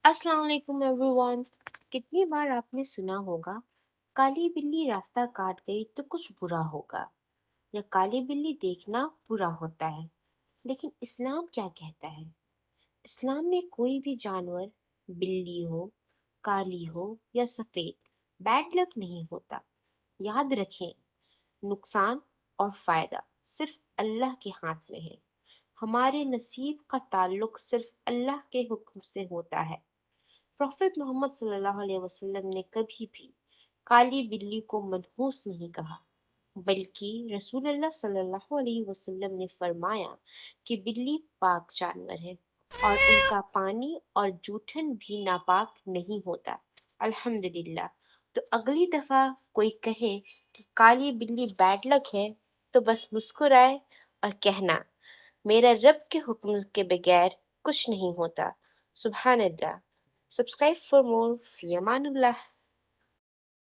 السلام علیکم every one. کتنی بار آپ نے سنا ہوگا کالی بلی راستہ کاٹ گئی تو کچھ برا ہوگا، یا کالی بلی دیکھنا برا ہوتا ہے۔ لیکن اسلام کیا کہتا ہے؟ اسلام میں کوئی بھی جانور، بلی ہو، کالی ہو یا سفید، بیڈ لک نہیں ہوتا۔ یاد رکھیں، نقصان اور فائدہ صرف اللہ کے ہاتھ میں ہے۔ ہمارے نصیب کا تعلق صرف اللہ کے حکم سے ہوتا ہے۔ پروفٹ محمد صلی اللہ علیہ وسلم نے کبھی بھی کالی بلی کو منحوس نہیں کہا، بلکہ رسول اللہ صلی اللہ علیہ وسلم نے فرمایا کہ بلی پاک جانور ہے اور ان کا پانی اور جوٹھن بھی ناپاک نہیں ہوتا۔ الحمدللہ۔ تو اگلی دفعہ کوئی کہے کہ کالی بلی بیڈ لک ہے تو بس مسکرائے اور کہنا، میرا رب کے حکم کے بغیر کچھ نہیں ہوتا۔ سبحان اللہ۔ سبسکرائب فار مور، فی امان اللہ۔